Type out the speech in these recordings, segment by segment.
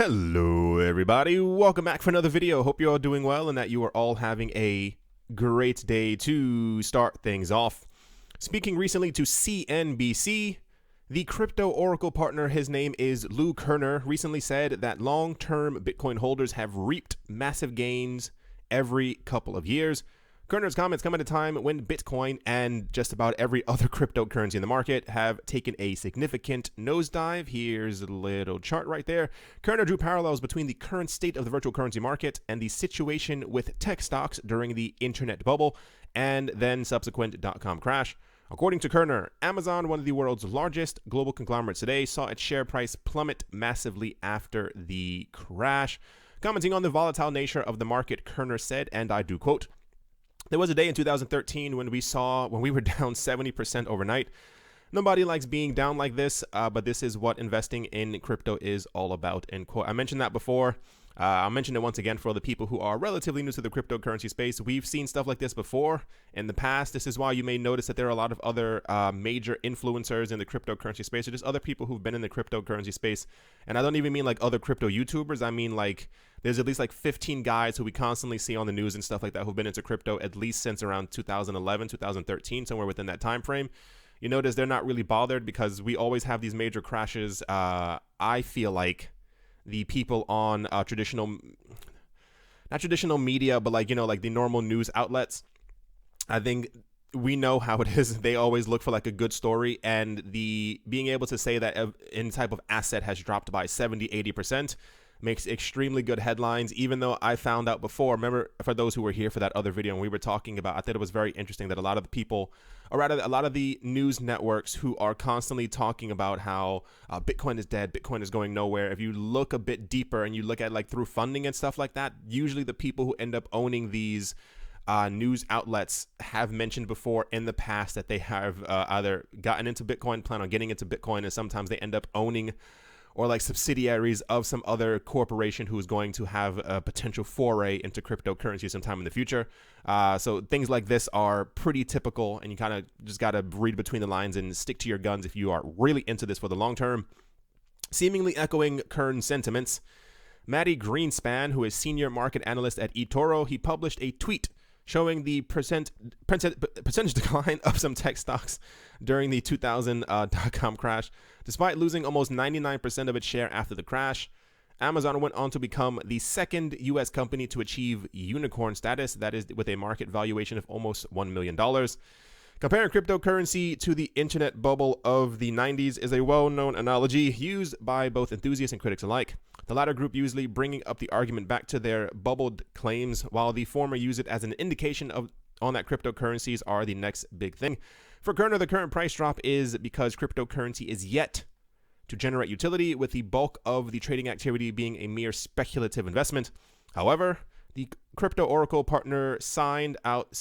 Hello everybody, welcome back for another video. Hope you're all doing well and that you are all having a great day to start things off. Speaking recently to CNBC, the crypto oracle partner, his name is Lou Kerner, recently said that long-term Bitcoin holders have reaped massive gains every couple of years. Kerner's comments come at a time when Bitcoin and just about every other cryptocurrency in the market have taken a significant nosedive. Here's a little chart right there. Kerner drew parallels between the current state of the virtual currency market and the situation with tech stocks during the internet bubble and then subsequent dot-com crash. According to Kerner, Amazon, one of the world's largest global conglomerates today, saw its share price plummet massively after the crash. Commenting on the volatile nature of the market, Kerner said, and I do quote, "There was a day in 2013 when we were down 70% overnight. Nobody likes being down like this, but this is what investing in crypto is all about." End quote. I mentioned that before. I'll mention it once again for the people who are relatively new to the cryptocurrency space. We've seen stuff like this before in the past. This is why you may notice that there are a lot of other major influencers in the cryptocurrency space, or just other people who've been in the cryptocurrency space. And I don't even mean like other crypto YouTubers. I mean like there's at least like 15 guys who we constantly see on the news and stuff like that who've been into crypto at least since around 2011, 2013, somewhere within that time frame. You notice they're not really bothered because we always have these major crashes. I feel like the people on not traditional media, but like the normal news outlets, I think we know how it is. They always look for like a good story, and the being able to say that any type of asset has dropped by 70-80% makes extremely good headlines. Even though I found out before, remember, for those who were here for that other video and we were talking about, I thought it was very interesting that a lot of the people, or rather a lot of the news networks who are constantly talking about how Bitcoin is dead, Bitcoin is going nowhere, if you look a bit deeper and you look at like through funding and stuff like that, usually the people who end up owning these news outlets have mentioned before in the past that they have either gotten into Bitcoin, plan on getting into Bitcoin, and sometimes they end up owning or like subsidiaries of some other corporation who is going to have a potential foray into cryptocurrency sometime in the future. So things like this are pretty typical, and you kind of just got to read between the lines and stick to your guns if you are really into this for the long term. Seemingly echoing Kern's sentiments, Matty Greenspan, who is senior market analyst at eToro, he published a tweet showing the percentage decline of some tech stocks during the 2000 dot-com crash. Despite losing almost 99% of its share after the crash, Amazon went on to become the second U.S. company to achieve unicorn status, that is with a market valuation of almost $1 million. Comparing cryptocurrency to the internet bubble of the 90s is a well-known analogy used by both enthusiasts and critics alike. The latter group usually bringing up the argument back to their bubbled claims, while the former use it as an indication on that cryptocurrencies are the next big thing. For Kerner, the current price drop is because cryptocurrency is yet to generate utility, with the bulk of the trading activity being a mere speculative investment. However, the crypto oracle partner signaled out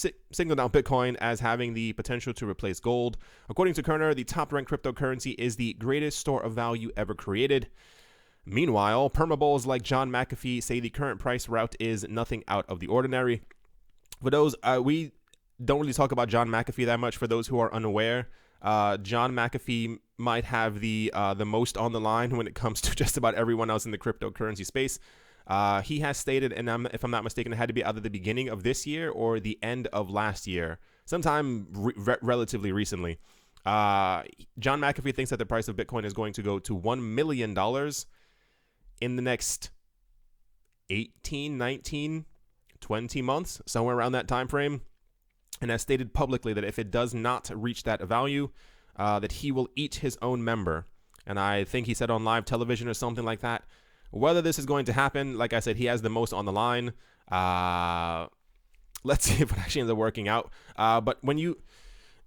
Bitcoin as having the potential to replace gold. According to Kerner, the top-ranked cryptocurrency is the greatest store of value ever created. Meanwhile, permabulls like John McAfee say the current price route is nothing out of the ordinary. For those, we don't really talk about John McAfee that much. For those who are unaware, John McAfee might have the most on the line when it comes to just about everyone else in the cryptocurrency space. He has stated, and if I'm not mistaken, it had to be either the beginning of this year or the end of last year, sometime relatively recently. John McAfee thinks that the price of Bitcoin is going to go to $1 million in the next 18, 19, 20 months, somewhere around that time frame, and has stated publicly that if it does not reach that value, that he will eat his own member. And I think he said on live television or something like that. Whether this is going to happen, like I said, he has the most on the line. Let's see if it actually ends up working out. But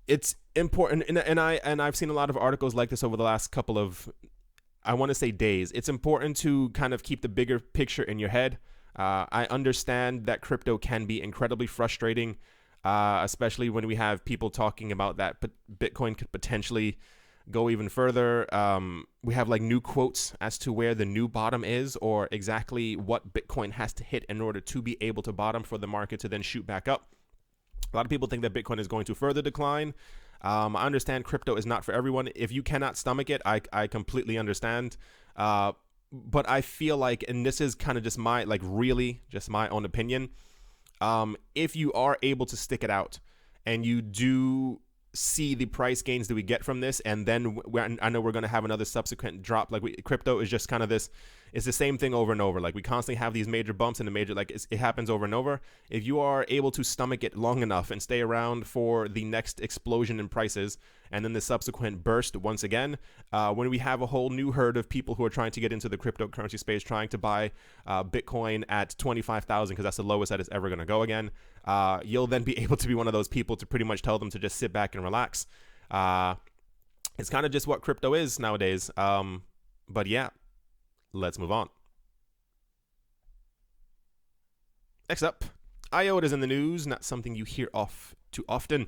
it's important, and I've seen a lot of articles like this over the last couple of, I want to say, days. It's important to kind of keep the bigger picture in your head. I understand that crypto can be incredibly frustrating, especially when we have people talking about that Bitcoin could potentially go even further. We have like new quotes as to where the new bottom is, or exactly what Bitcoin has to hit in order to be able to bottom for the market to then shoot back up. A lot of people think that Bitcoin is going to further decline. I understand crypto is not for everyone. If you cannot stomach it, I completely understand. but I feel like, and this is kind of just my, like, really just my own opinion, if you are able to stick it out and you do see the price gains that we get from this, and then I know we're going to have another subsequent drop. Like, crypto is just kind of this, it's the same thing over and over. Like, we constantly have these major bumps and the major, like, it happens over and over. If you are able to stomach it long enough and stay around for the next explosion in prices and then the subsequent burst once again, when we have a whole new herd of people who are trying to get into the cryptocurrency space, trying to buy Bitcoin at 25,000 because that's the lowest that it's ever going to go again, you'll then be able to be one of those people to pretty much tell them to just sit back and relax. It's kind of just what crypto is nowadays. But yeah, let's move on. Next up, IOTA is in the news, not something you hear too often.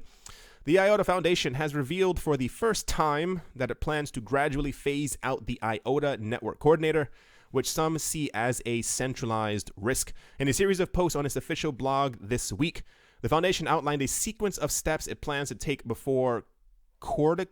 The IOTA Foundation has revealed for the first time that it plans to gradually phase out the IOTA Network Coordinator, which some see as a centralized risk. In a series of posts on its official blog this week, the foundation outlined a sequence of steps it plans to take before Cordicide,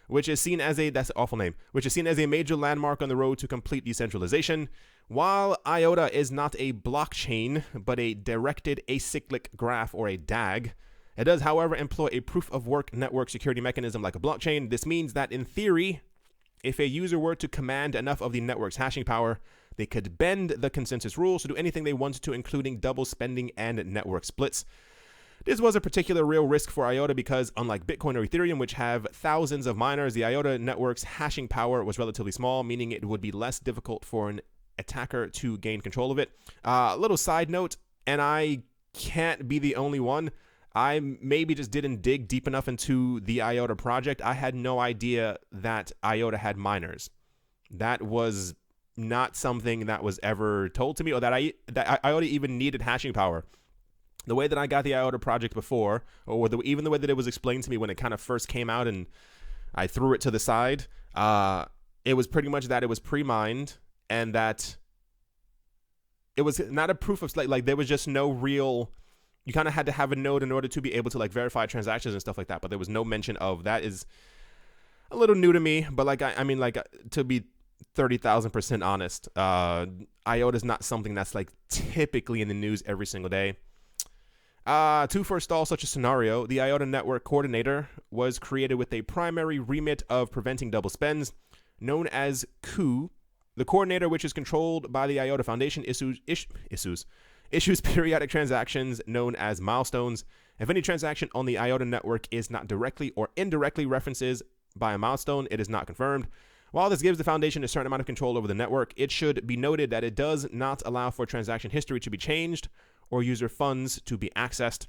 which is seen as that's an awful name, which is seen as a major landmark on the road to complete decentralization. While IOTA is not a blockchain, but a directed acyclic graph, or a DAG, it does, however, employ a proof-of-work network security mechanism like a blockchain. This means that, in theory, if a user were to command enough of the network's hashing power, they could bend the consensus rules to do anything they wanted to, including double spending and network splits. This was a particular real risk for IOTA because, unlike Bitcoin or Ethereum, which have thousands of miners, the IOTA network's hashing power was relatively small, meaning it would be less difficult for an attacker to gain control of it. Little side note, and I can't be the only one, I maybe just didn't dig deep enough into the IOTA project. I had no idea that IOTA had miners. That was not something that was ever told to me, or that IOTA even needed hashing power. The way that I got the IOTA project before, or even the way that it was explained to me when it kind of first came out and I threw it to the side, it was pretty much that it was pre-mined and that it was not a proof of, like there was just no real, you kind of had to have a node in order to be able to, like, verify transactions and stuff like that, but there was no mention of that. Is a little new to me, but like, I mean, like, to be 30,000% honest, IOTA is not something that's, like, typically in the news every single day. To forestall such a scenario, the IOTA Network Coordinator was created with a primary remit of preventing double spends, known as COO. The coordinator, which is controlled by the IOTA Foundation, issues periodic transactions known as milestones. If any transaction on the IOTA network is not directly or indirectly references by a milestone, it is not confirmed. While this gives the foundation a certain amount of control over the network, it should be noted that it does not allow for transaction history to be changed or user funds to be accessed.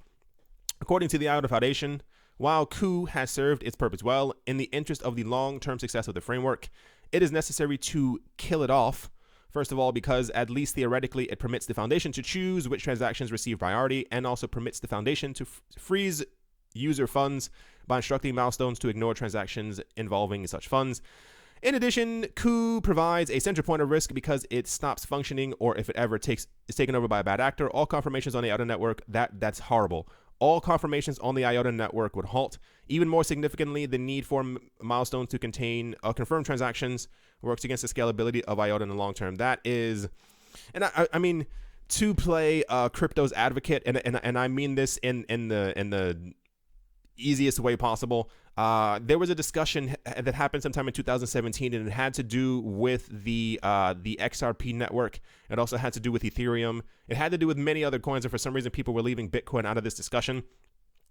According to the IOTA Foundation, while COO has served its purpose well, in the interest of the long-term success of the framework, it is necessary to kill it off. First of all, because at least theoretically, it permits the foundation to choose which transactions receive priority, and also permits the foundation to freeze user funds by instructing milestones to ignore transactions involving such funds. In addition, COO provides a central point of risk because it stops functioning, or if it ever is taken over by a bad actor. All confirmations on the IOTA network, that's horrible. All confirmations on the IOTA network would halt. Even more significantly, the need for milestones to contain confirmed transactions works against the scalability of IOTA in the long term. That is, and I mean, to play crypto's advocate, and I mean this in the easiest way possible. There was a discussion that happened sometime in 2017, and it had to do with the XRP network. It also had to do with Ethereum. It had to do with many other coins, and for some reason, people were leaving Bitcoin out of this discussion.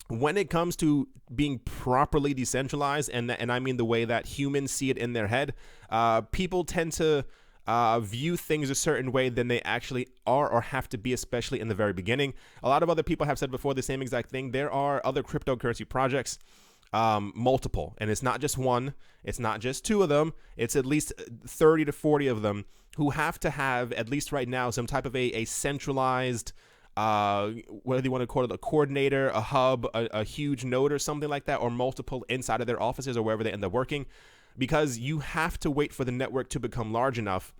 When it comes to being properly decentralized, and I mean the way that humans see it in their head, people tend to view things a certain way than they actually are or have to be, especially in the very beginning. A lot of other people have said before the same exact thing. There are other cryptocurrency projects, multiple, and it's not just one, it's not just two of them, it's at least 30 to 40 of them who have to have, at least right now, some type of a centralized, whether you want to call it a coordinator, a hub, a huge node or something like that, or multiple inside of their offices or wherever they end up working, because you have to wait for the network to become large enough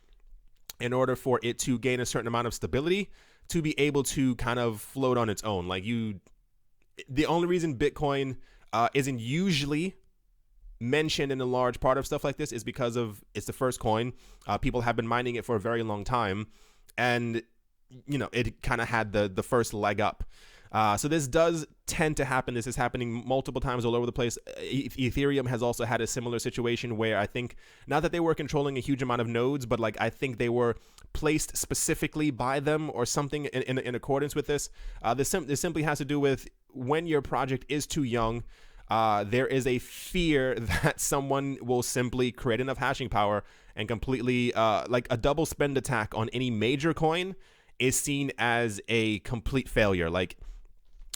in order for it to gain a certain amount of stability to be able to kind of float on its own. Like, the only reason Bitcoin isn't usually mentioned in a large part of stuff like this is because of it's the first coin. People have been mining it for a very long time, and it kind of had the first leg up. So this does tend to happen. This is happening multiple times all over the place. Ethereum has also had a similar situation where I think, not that they were controlling a huge amount of nodes, but like I think they were placed specifically by them or something in accordance with this. This simply has to do with when your project is too young. There is a fear that someone will simply create enough hashing power and completely, like a double spend attack on any major coin is seen as a complete failure. Like,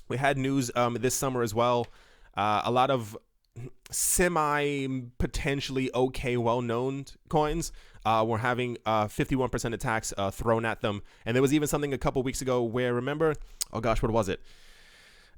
we had news this summer as well. A lot of potentially okay, well-known coins were having 51% attacks thrown at them. And there was even something a couple weeks ago where, remember, oh gosh, what was it?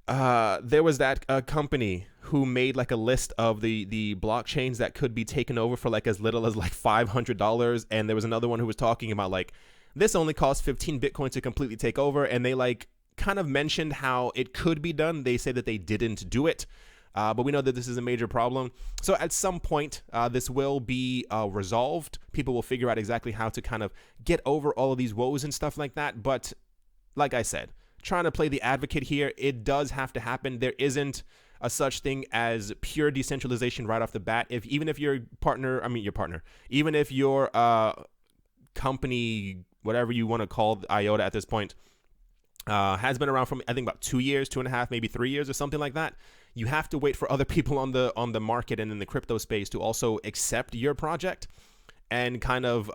There was that company who made like a list of the blockchains that could be taken over for like as little as like $500. And there was another one who was talking about like, this only costs 15 Bitcoin to completely take over. And they like kind of mentioned how it could be done. They say that they didn't do it. But we know that this is a major problem. So at some point, this will be resolved. People will figure out exactly how to kind of get over all of these woes and stuff like that. But like I said, trying to play the advocate here, it does have to happen. There isn't a such thing as pure decentralization right off the bat. Even if your partner, even if your company, whatever you want to call IOTA at this point, has been around for I think about 2 years, 2.5, maybe 3 years or something like that. You have to wait for other people on the market and in the crypto space to also accept your project and kind of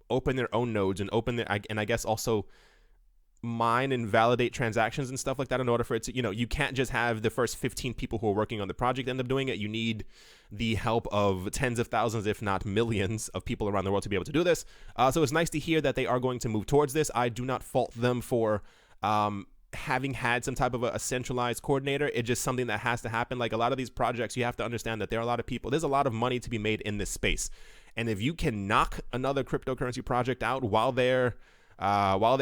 open their own nodes and I guess also mine and validate transactions and stuff like that in order for it to, you can't just have the first 15 people who are working on the project end up doing it. You need the help of tens of thousands, if not millions of people around the world to be able to do this. So it's nice to hear that they are going to move towards this. I do not fault them for having had some type of a centralized coordinator. It's just something that has to happen. Like a lot of these projects, you have to understand that there are a lot of people, there's a lot of money to be made in this space. And if you can knock another cryptocurrency project out while they're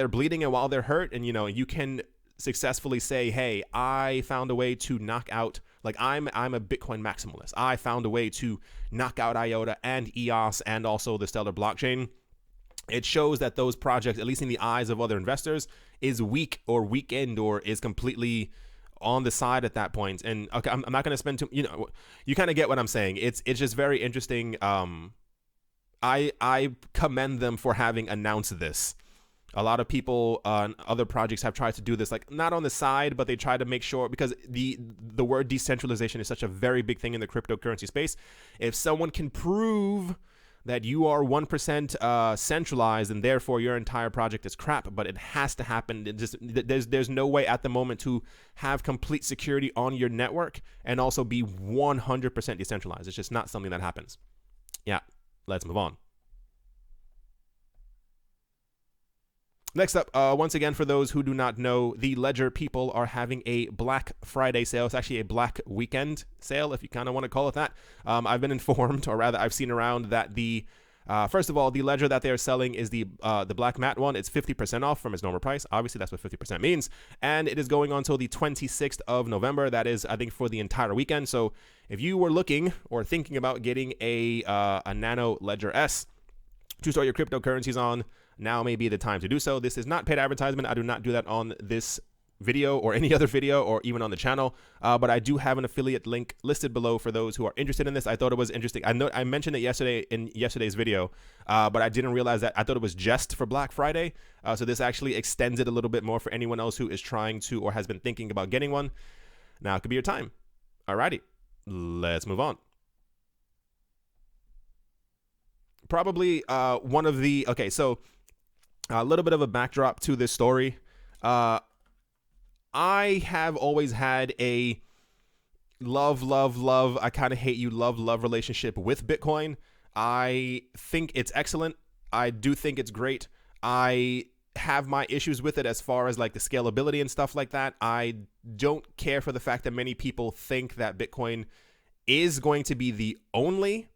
bleeding and while they're hurt, and you can successfully say, hey, I found a way to knock out, like I'm a Bitcoin maximalist. I found a way to knock out IOTA and EOS and also the Stellar blockchain. It shows that those projects, at least in the eyes of other investors, is weak or weakened or is completely on the side at that point. And okay, I'm not going to spend too, you kind of get what I'm saying. It's just very interesting. I commend them for having announced this. A lot of people on other projects have tried to do this, like not on the side, but they try to make sure, because the word decentralization is such a very big thing in the cryptocurrency space. If someone can prove that you are 1% centralized and therefore your entire project is crap, but it has to happen. There's no way at the moment to have complete security on your network and also be 100% decentralized. It's just not something that happens. Yeah, let's move on. Next up, once again, for those who do not know, the Ledger people are having a Black Friday sale. It's actually a Black Weekend sale, if you kind of want to call it that. I've been informed, or rather I've seen around, that first of all, the Ledger that they're selling is the Black Matte one. It's 50% off from its normal price. Obviously, that's what 50% means. And it is going on until the 26th of November. That is, I think, for the entire weekend. So if you were looking or thinking about getting a Nano Ledger S to store your cryptocurrencies on, now may be the time to do so. This is not paid advertisement. I do not do that on this video or any other video or even on the channel, but I do have an affiliate link listed below for those who are interested in this. I thought it was interesting. I know I mentioned it yesterday in yesterday's video, but I didn't realize that. I thought it was just for Black Friday, so this actually extends it a little bit more for anyone else who is trying to or has been thinking about getting one. Now could be your time. Alrighty, let's move on. Probably one of the, okay, so a little bit of a backdrop to this story. I have always had a love, I kind of hate you, love relationship with Bitcoin. I think it's excellent. I do think it's great. I have my issues with it as far as like the scalability and stuff like that. I don't care for the fact that many people think that Bitcoin is going to be the only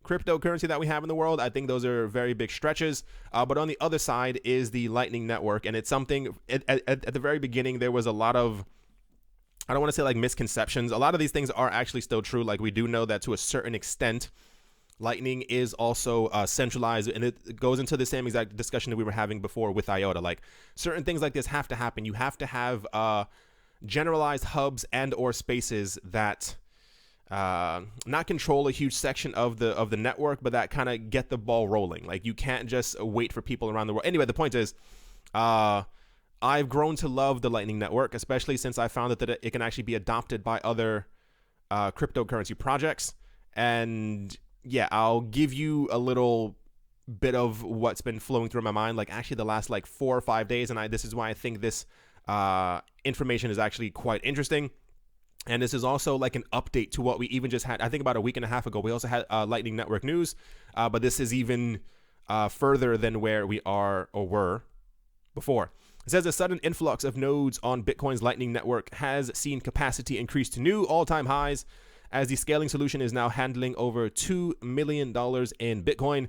cryptocurrency that we have in the world. I think those are very big stretches. But on the other side is the Lightning Network, and it's something at the very beginning there was a lot of I don't want to say like misconceptions. A lot of these things are actually still true. Like we do know that to a certain extent, Lightning is also centralized, and it goes into the same exact discussion that we were having before with IOTA. Like certain things like this have to happen. You have to have generalized hubs and or spaces that not control a huge section of the network, but that kind of get the ball rolling. Like you can't just wait for people around the world. Anyway, the point is, I've grown to love the Lightning Network, especially since I found that it can actually be adopted by other cryptocurrency projects. And yeah, I'll give you a little bit of what's been flowing through my mind, like actually the last like 4 or 5 days. And this is why I think this information is actually quite interesting. And this is also like an update to what we even just had, I think about a week and a half ago. We also had Lightning Network news, but this is even further than where we are or were before. It says a sudden influx of nodes on Bitcoin's Lightning Network has seen capacity increase to new all-time highs, as the scaling solution is now handling over $2 million in Bitcoin.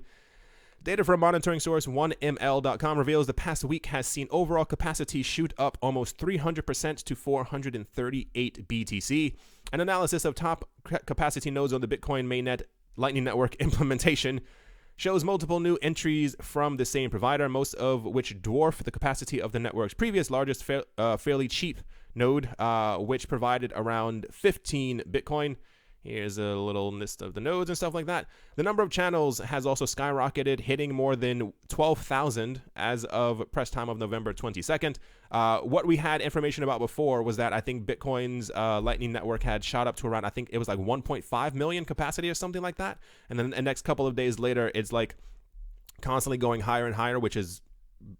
Data from monitoring source 1ml.com reveals the past week has seen overall capacity shoot up almost 300% to 438 BTC. An analysis of top capacity nodes on the Bitcoin mainnet Lightning Network implementation shows multiple new entries from the same provider, most of which dwarf the capacity of the network's previous largest fairly cheap node, which provided around 15 Bitcoin. Here's a little list of the nodes and stuff like that. The number of channels has also skyrocketed, hitting more than 12,000 as of press time of November 22nd. What we had information about before was that I think Bitcoin's Lightning Network had shot up to around, I think it was like 1.5 million capacity or something like that. And then the next couple of days later, it's like constantly going higher and higher, which is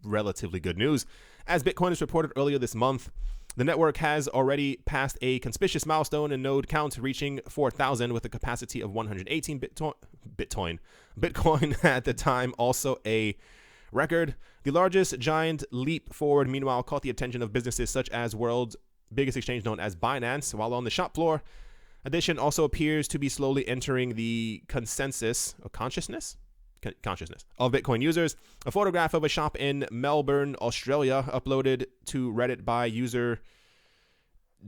relatively good news. As Bitcoin is reported earlier this month, the network has already passed a conspicuous milestone in node count, reaching 4,000 with a capacity of 118 Bitcoin at the time, also a record. The largest giant leap forward, meanwhile, caught the attention of businesses such as world's biggest exchange known as Binance, while on the shop floor, addition also appears to be slowly entering the consciousness of Bitcoin users. A photograph of a shop in Melbourne, Australia, uploaded to Reddit by user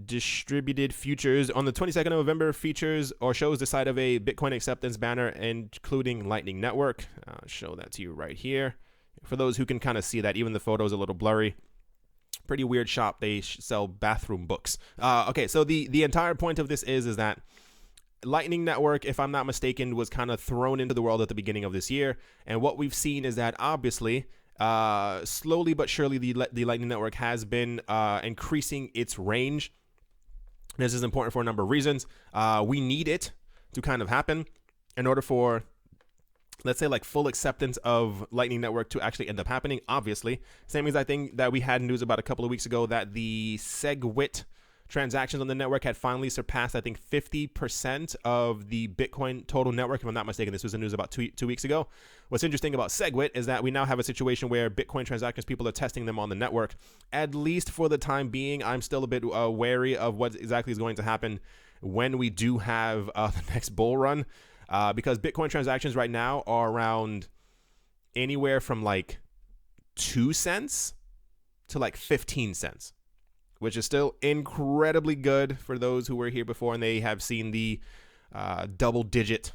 Distributed Futures on the 22nd of November, features or shows the side of a Bitcoin acceptance banner, including Lightning Network. I'll show that to you right here. For those who can kind of see that, even the photo is a little blurry. Pretty weird shop. They sell bathroom books. Okay, so the entire point of this is that Lightning Network, if I'm not mistaken, was kind of thrown into the world at the beginning of this year. And what we've seen is that obviously, slowly but surely, the Lightning Network has been increasing its range. This is important for a number of reasons. We need it to kind of happen in order for, let's say, like full acceptance of Lightning Network to actually end up happening. Obviously, same exact thing that we had news about a couple of weeks ago, that the SegWit transactions on the network had finally surpassed, I think, 50% of the Bitcoin total network. If I'm not mistaken, this was the news about two weeks ago. What's interesting about SegWit is that we now have a situation where Bitcoin transactions, people are testing them on the network. At least for the time being, I'm still a bit wary of what exactly is going to happen when we do have the next bull run, because Bitcoin transactions right now are around anywhere from like 2 cents to like 15 cents. Which is still incredibly good for those who were here before and they have seen the double-digit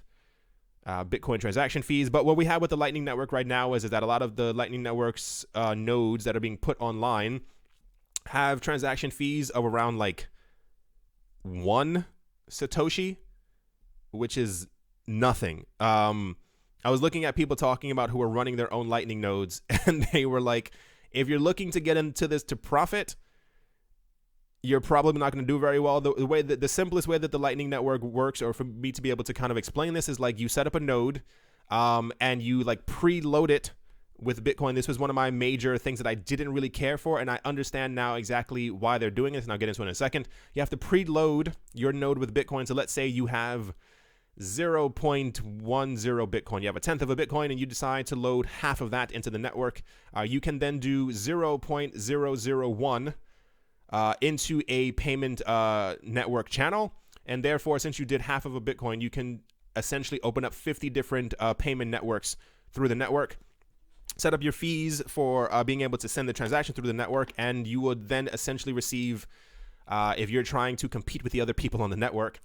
Bitcoin transaction fees. But what we have with the Lightning Network right now is that a lot of the Lightning Network's nodes that are being put online have transaction fees of around like 1 Satoshi, which is nothing. I was looking at people talking about who are running their own Lightning nodes, and they were like, if you're looking to get into this to profit, you're probably not going to do very well. The simplest way that the Lightning Network works, or for me to be able to kind of explain this, is like you set up a node and you like preload it with Bitcoin. This was one of my major things that I didn't really care for, and I understand now exactly why they're doing this, and I'll get into it in a second. You have to preload your node with Bitcoin. So let's say you have 0.10 Bitcoin. You have a tenth of a Bitcoin and you decide to load half of that into the network. You can then do 0.001 into a payment network channel, and therefore, since you did half of a Bitcoin, you can essentially open up 50 different payment networks through the network, set up your fees for being able to send the transaction through the network, and you would then essentially receive if you're trying to compete with the other people on the network.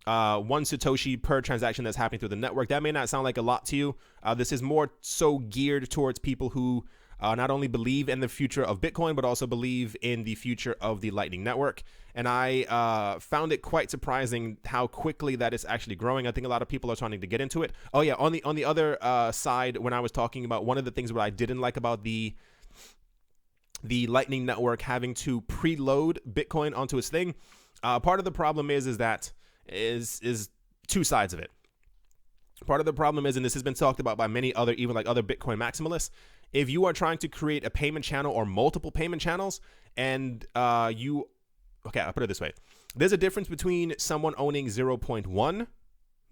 1 Satoshi per transaction that's happening through the network. That may not sound like a lot to you. This is more so geared towards people who not only believe in the future of Bitcoin, but also believe in the future of the Lightning Network. And I found it quite surprising how quickly that is actually growing. I think a lot of people are starting to get into it. Oh yeah, on the other side, when I was talking about one of the things what I didn't like about the Lightning Network having to preload Bitcoin onto its thing, part of the problem is that is two sides of it. Part of the problem is, and this has been talked about by many other, even like other Bitcoin maximalists, if you are trying to create a payment channel or multiple payment channels, and okay, I'll put it this way. There's a difference between someone owning 0.1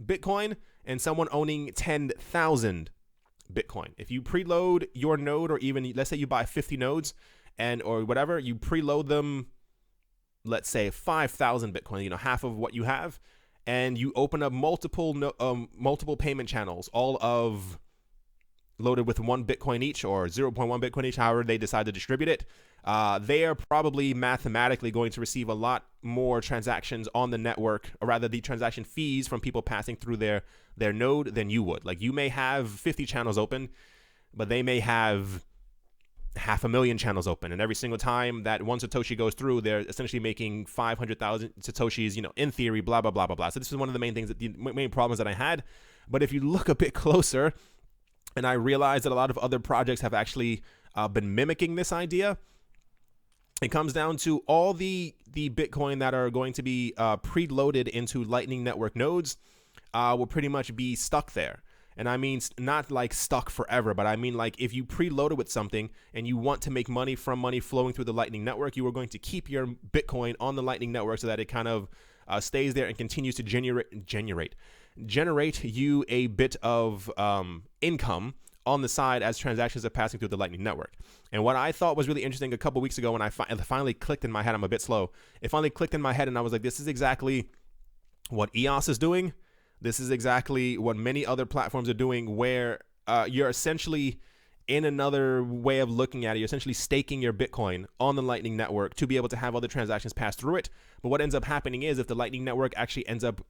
Bitcoin and someone owning 10,000 Bitcoin. If you preload your node, or even let's say you buy 50 nodes and or whatever, you preload them, let's say 5,000 Bitcoin, half of what you have, and you open up multiple payment channels, all of loaded with 1 Bitcoin each or 0.1 Bitcoin each, however they decide to distribute it, they are probably mathematically going to receive a lot more transactions on the network, or rather the transaction fees from people passing through their node than you would. Like, you may have 50 channels open, but they may have 500,000 channels open, and every single time that 1 Satoshi goes through, they're essentially making 500,000 Satoshis, in theory, blah, blah, blah, blah, blah. So this is one of the main things, the main problems that I had. But if you look a bit closer, and I realized that a lot of other projects have actually been mimicking this idea, it comes down to all the Bitcoin that are going to be preloaded into Lightning Network nodes will pretty much be stuck there. And I mean, not like stuck forever, but I mean, like, if you preload it with something and you want to make money from money flowing through the Lightning Network, you are going to keep your Bitcoin on the Lightning Network so that it kind of stays there and continues to generate you a bit of income on the side as transactions are passing through the Lightning Network. And what I thought was really interesting a couple weeks ago, when it finally clicked in my head, I'm a bit slow. It finally clicked in my head, and I was like, this is exactly what EOS is doing. This is exactly what many other platforms are doing, where you're essentially, in another way of looking at it, you're essentially staking your Bitcoin on the Lightning Network to be able to have other transactions pass through it. But what ends up happening is, if the Lightning Network actually ends up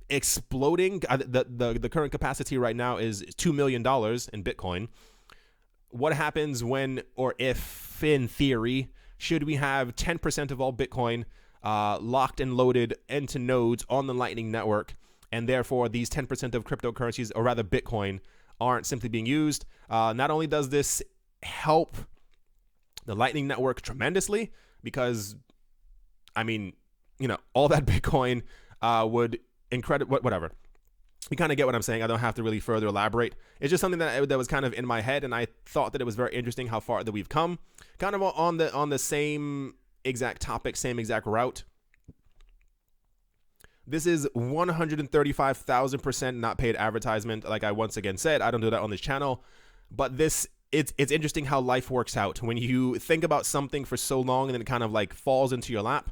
exploding, the current capacity right now is $2 million in Bitcoin. What happens when, or if, in theory, should we have 10% of all Bitcoin locked and loaded into nodes on the Lightning Network, and therefore these 10% of cryptocurrencies, or rather Bitcoin, aren't simply being used? Not only does this help the Lightning Network tremendously, because, I mean, all that Bitcoin would whatever. You kind of get what I'm saying. I don't have to really further elaborate. It's just something that was kind of in my head, and I thought that it was very interesting how far that we've come. Kind of on the same exact topic, same exact route. This is 135,000% not paid advertisement. Like I once again said, I don't do that on this channel, but it's interesting how life works out when you think about something for so long and then it kind of like falls into your lap.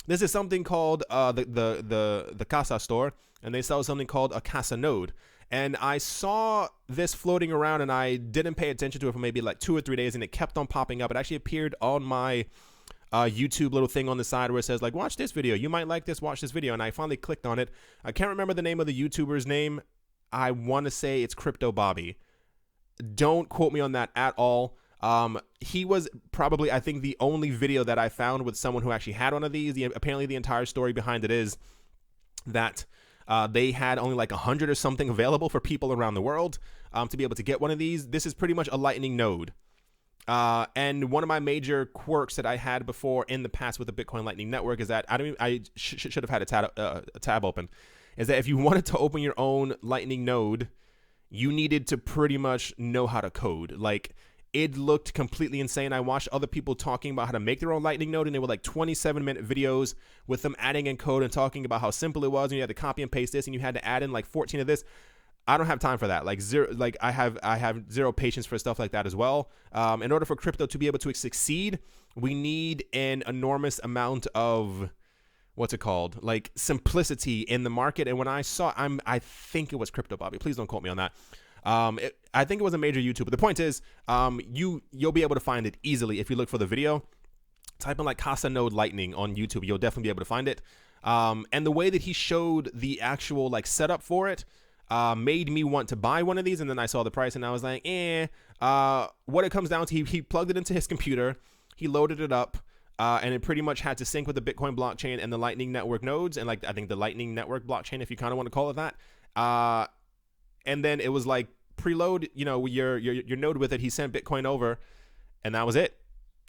This is something called the Casa store, and they sell something called a Casa node. And I saw this floating around, and I didn't pay attention to it for maybe like 2 or 3 days, and it kept on popping up. It actually appeared on my YouTube little thing on the side where it says like, watch this video, you might like this, watch this video. And I finally clicked on it. I can't remember the name of the YouTuber's name. I want to say it's Crypto Bobby. Don't quote me on that at all. He was probably, I think, the only video that I found with someone who actually had one of these. Apparently the entire story behind it is that they had only like 100 or something available for people around the world to be able to get one of these. This is pretty much a Lightning node. And one of my major quirks that I had before in the past with the Bitcoin Lightning Network is that I should have had a tab open, is that if you wanted to open your own Lightning node, you needed to pretty much know how to code. Like, it looked completely insane. I watched other people talking about how to make their own Lightning node, and they were like 27-minute videos with them adding in code and talking about how simple it was, and you had to copy and paste this, and you had to add in like 14 of this. I don't have time for that. Like I have zero patience for stuff like that as well. In order for crypto to be able to succeed, we need an enormous amount of like simplicity in the market. And when I saw, I think it was Crypto Bobby. Please don't quote me on that. I think it was a major YouTuber. The point is, you'll be able to find it easily if you look for the video. Type in like Casa Node Lightning on YouTube. You'll definitely be able to find it. And the way that he showed the actual like setup for it made me want to buy one of these. And then I saw the price and I was like, what it comes down to, he plugged it into his computer, he loaded it up, and it pretty much had to sync with the Bitcoin blockchain and the Lightning Network nodes, and like I think the Lightning Network blockchain, if you kind of want to call it that. And then it was like preload, your node with it. He sent Bitcoin over, and that was it.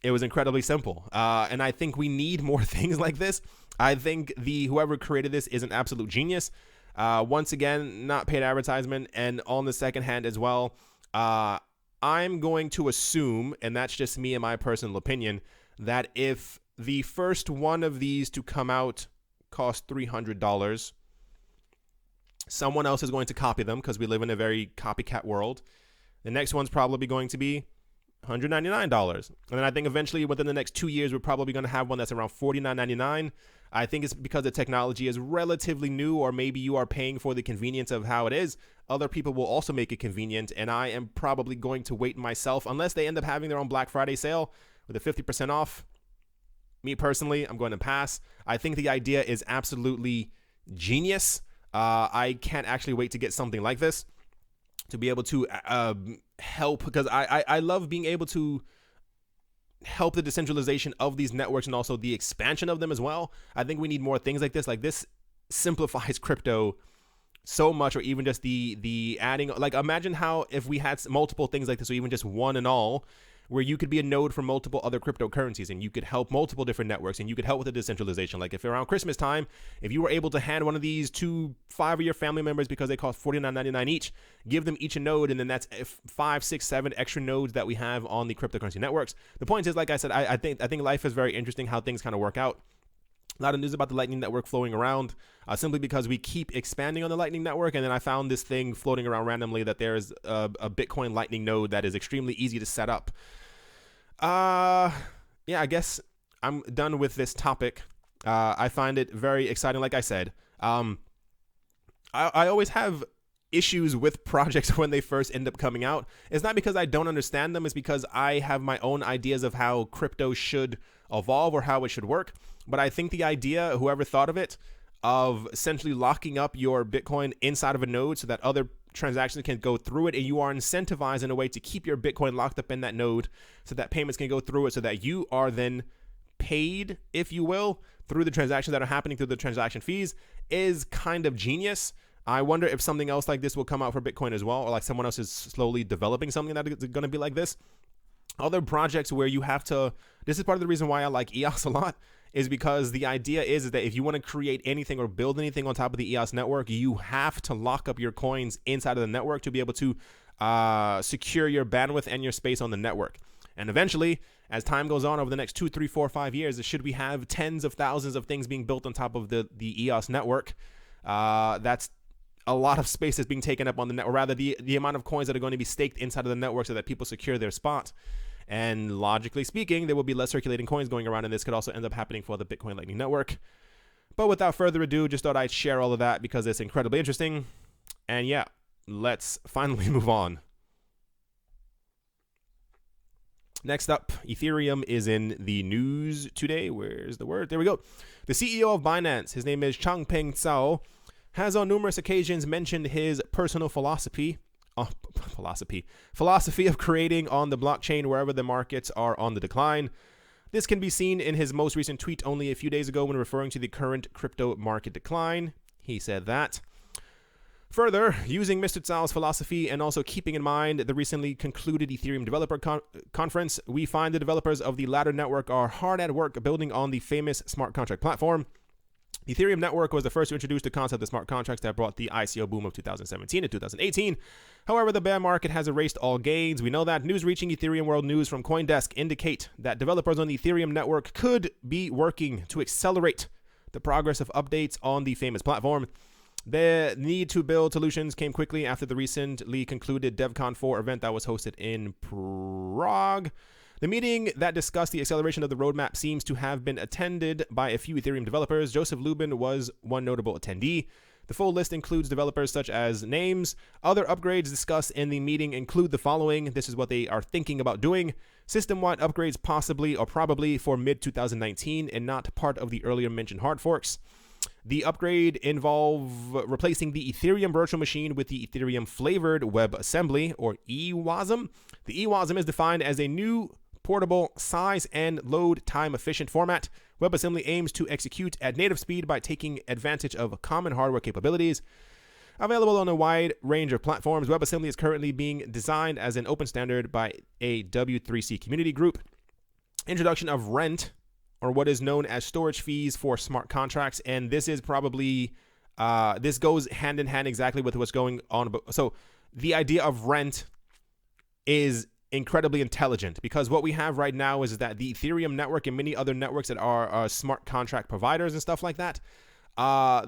It was incredibly simple. And I think we need more things like this. I think whoever created this is an absolute genius. Once again, not paid advertisement. And on the second hand as well, I'm going to assume, and that's just me and my personal opinion, that if the first one of these to come out cost $300, someone else is going to copy them because we live in a very copycat world. The next one's probably going to be $199. And then I think eventually within the next 2 years, we're probably going to have one that's around $49.99. I think it's because the technology is relatively new, or maybe you are paying for the convenience of how it is. Other people will also make it convenient, and I am probably going to wait myself unless they end up having their own Black Friday sale with a 50% off. Me personally, I'm going to pass. I think the idea is absolutely genius. I can't actually wait to get something like this to be able to help, because I love being able to help the decentralization of these networks and also the expansion of them as well. I think we need more things like this. Like, this simplifies crypto so much, or even just the adding, like, imagine how if we had multiple things like this, or even just one and all, where you could be a node for multiple other cryptocurrencies, and you could help multiple different networks, and you could help with the decentralization. Like, if around Christmas time, if you were able to hand one of these to 5 of your family members because they cost $49.99 each, give them each a node, and then that's 5, 6, 7 extra nodes that we have on the cryptocurrency networks. The point is, like I said, I think life is very interesting how things kind of work out. A lot of news about the Lightning Network flowing around, simply because we keep expanding on the Lightning Network. And then I found this thing floating around randomly that there's a Bitcoin Lightning node that is extremely easy to set up. Yeah, I guess I'm done with this topic. I find it very exciting. Like I said, I always have issues with projects when they first end up coming out. It's not because I don't understand them. It's because I have my own ideas of how crypto should evolve or how it should work. But I think the idea, whoever thought of it, of essentially locking up your Bitcoin inside of a node so that other transactions can go through it, and you are incentivized in a way to keep your Bitcoin locked up in that node so that payments can go through it, so that you are then paid, if you will, through the transactions that are happening through the transaction fees, is kind of genius. I wonder if something else like this will come out for Bitcoin as well, or like someone else is slowly developing something that is going to be like this. Other projects where you have to, this is part of the reason why I like EOS a lot, is because the idea is that if you want to create anything or build anything on top of the EOS network, you have to lock up your coins inside of the network to be able to secure your bandwidth and your space on the network. And eventually, as time goes on over the next 2, 3, 4, 5 years, should we have tens of thousands of things being built on top of the EOS network, that's a lot of space that's being taken up on the network, or rather the amount of coins that are going to be staked inside of the network so that people secure their spot. And logically speaking, there will be less circulating coins going around, and this could also end up happening for the Bitcoin Lightning Network. But without further ado, just thought I'd share all of that because it's incredibly interesting. And yeah, let's finally move on. Next up, Ethereum is in the news today. Where's the word? There we go. The CEO of Binance, his name is Changpeng Zhao, has on numerous occasions mentioned his personal philosophy of creating on the blockchain wherever the markets are on the decline. This can be seen in his most recent tweet only a few days ago when referring to the current crypto market decline. He said that. Further, using Mr. Zhao's philosophy and also keeping in mind the recently concluded Ethereum developer conference, we find the developers of the latter network are hard at work building on the famous smart contract platform. The Ethereum network was the first to introduce the concept of smart contracts that brought the ICO boom of 2017 and 2018. However, the bear market has erased all gains. We know that news reaching Ethereum World News from CoinDesk indicate that developers on the Ethereum network could be working to accelerate the progress of updates on the famous platform. The need to build solutions came quickly after the recently concluded DevCon 4 event that was hosted in Prague. The meeting that discussed the acceleration of the roadmap seems to have been attended by a few Ethereum developers. Joseph Lubin was one notable attendee. The full list includes developers such as names. Other upgrades discussed in the meeting include the following. This is what they are thinking about doing. System-wide upgrades possibly or probably for mid-2019 and not part of the earlier mentioned hard forks. The upgrade involve replacing the Ethereum virtual machine with the Ethereum flavored WebAssembly, or EWASM. The EWASM is defined as a new portable, size and load time efficient format. WebAssembly aims to execute at native speed by taking advantage of common hardware capabilities. Available on a wide range of platforms, WebAssembly is currently being designed as an open standard by a W3C community group. Introduction of rent, or what is known as storage fees for smart contracts, and this is probably this goes hand in hand exactly with what's going on. So the idea of rent is incredibly intelligent, because what we have right now is that the Ethereum network and many other networks that are smart contract providers and stuff like that,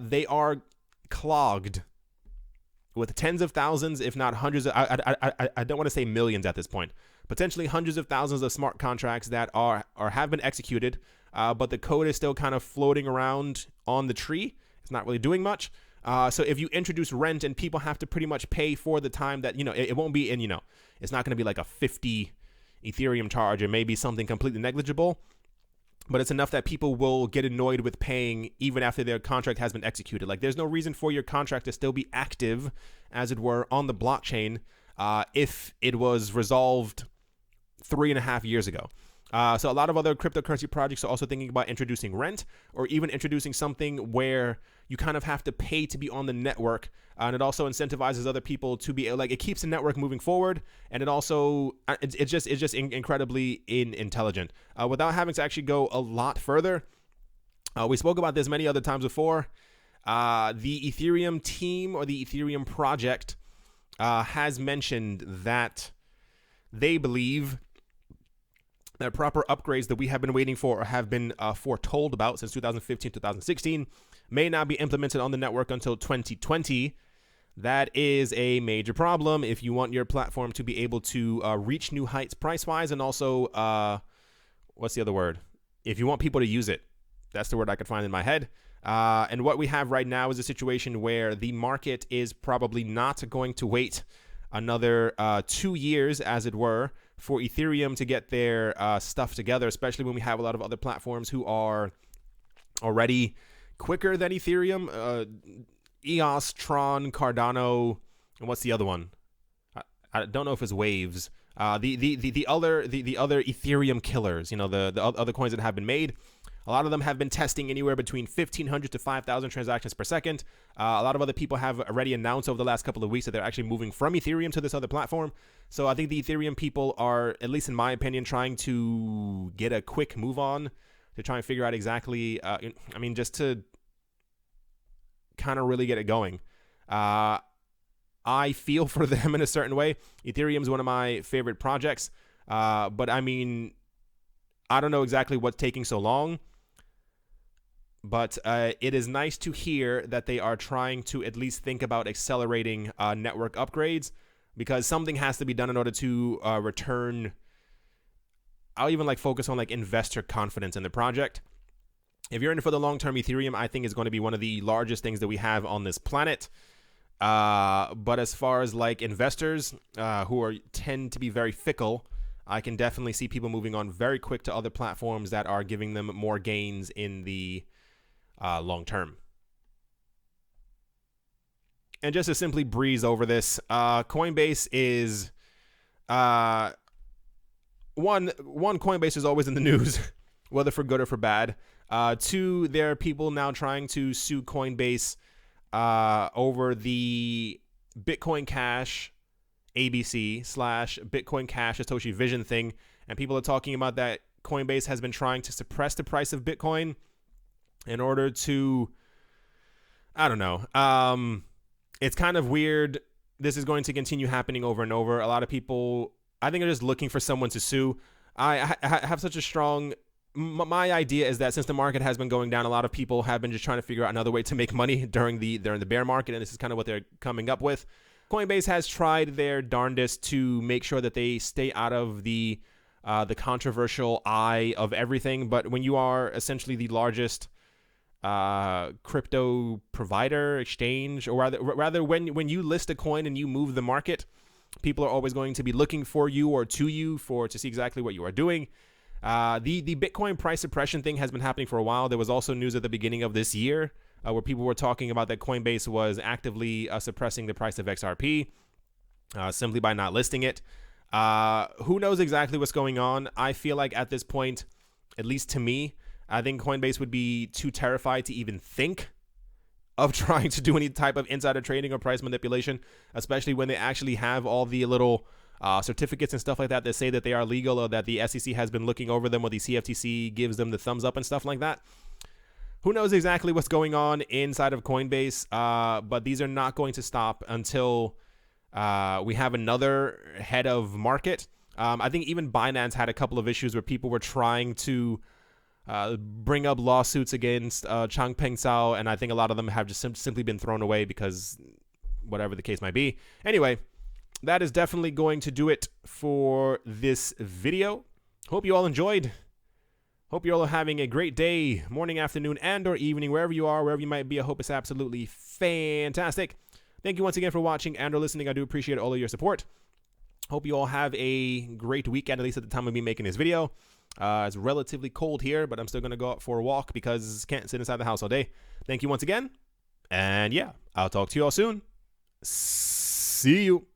they are clogged with tens of thousands, if not hundreds of, I don't want to say millions at this point, potentially hundreds of thousands of smart contracts that are or have been executed, but the code is still kind of floating around on the tree. It's not really doing much. So if you introduce rent and people have to pretty much pay for the time that, it won't be in, it's not going to be like a 50 Ethereum charge, or maybe something completely negligible, but it's enough that people will get annoyed with paying even after their contract has been executed. Like, there's no reason for your contract to still be active, as it were, on the blockchain if it was resolved 3.5 years ago. So a lot of other cryptocurrency projects are also thinking about introducing rent, or even introducing something where you kind of have to pay to be on the network. And it also incentivizes other people to be like, it keeps the network moving forward. And it also, it's just incredibly intelligent without having to actually go a lot further. We spoke about this many other times before. The Ethereum team, or the Ethereum project, has mentioned that they believe that proper upgrades that we have been waiting for, or have been foretold about since 2015, 2016, may not be implemented on the network until 2020. That is a major problem if you want your platform to be able to reach new heights price-wise, and also, what's the other word? If you want people to use it. That's the word I could find in my head. And what we have right now is a situation where the market is probably not going to wait another 2 years, as it were, for Ethereum to get their stuff together, especially when we have a lot of other platforms who are already quicker than Ethereum. EOS, Tron, Cardano, and what's the other one? I don't know if it's Waves. The other Ethereum killers, the other coins that have been made. A lot of them have been testing anywhere between 1,500 to 5,000 transactions per second. A lot of other people have already announced over the last couple of weeks that they're actually moving from Ethereum to this other platform. So I think the Ethereum people are, at least in my opinion, trying to get a quick move on to try and figure out exactly, just to kind of really get it going. I feel for them in a certain way. Ethereum is one of my favorite projects, but I don't know exactly what's taking so long. But it is nice to hear that they are trying to at least think about accelerating network upgrades, because something has to be done in order to return. I'll even focus on investor confidence in the project. If you're in it for the long-term, Ethereum, I think, is going to be one of the largest things that we have on this planet. But as far as investors who tend to be very fickle, I can definitely see people moving on very quick to other platforms that are giving them more gains in the long term. And just to simply breeze over this, Coinbase is one, Coinbase is always in the news, whether for good or for bad. Two, there are people now trying to sue Coinbase over the Bitcoin Cash ABC / Bitcoin Cash Satoshi Vision thing. And people are talking about that Coinbase has been trying to suppress the price of Bitcoin in order to, I don't know. It's kind of weird. This is going to continue happening over and over. A lot of people, I think, are just looking for someone to sue. I have such a strong, my idea is that since the market has been going down, a lot of people have been just trying to figure out another way to make money during the bear market, and this is kind of what they're coming up with. Coinbase has tried their darndest to make sure that they stay out of the controversial eye of everything, but when you are essentially the largest crypto provider, exchange, or rather when you list a coin and you move the market, people are always going to be looking for you or to you to see exactly what you are doing. The Bitcoin price suppression thing has been happening for a while. There was also news at the beginning of this year where people were talking about that Coinbase was actively suppressing the price of XRP simply by not listing it. Who knows exactly what's going on? I feel like at this point, at least to me, I think Coinbase would be too terrified to even think of trying to do any type of insider trading or price manipulation, especially when they actually have all the little certificates and stuff like that that say that they are legal, or that the SEC has been looking over them, or the CFTC gives them the thumbs up and stuff like that. Who knows exactly what's going on inside of Coinbase, but these are not going to stop until we have another head of market. I think even Binance had a couple of issues where people were trying to bring up lawsuits against Changpeng Zhao, and I think a lot of them have just simply been thrown away because whatever the case might be. Anyway, that is definitely going to do it for this video. Hope you all enjoyed. Hope you're all having a great day, morning, afternoon, and or evening, wherever you are, wherever you might be. I hope it's absolutely fantastic. Thank you once again for watching and or listening. I do appreciate all of your support. Hope you all have a great weekend, at least at the time of me making this video. It's relatively cold here, but I'm still going to go out for a walk because I can't sit inside the house all day. Thank you once again. And yeah, I'll talk to you all soon. See you.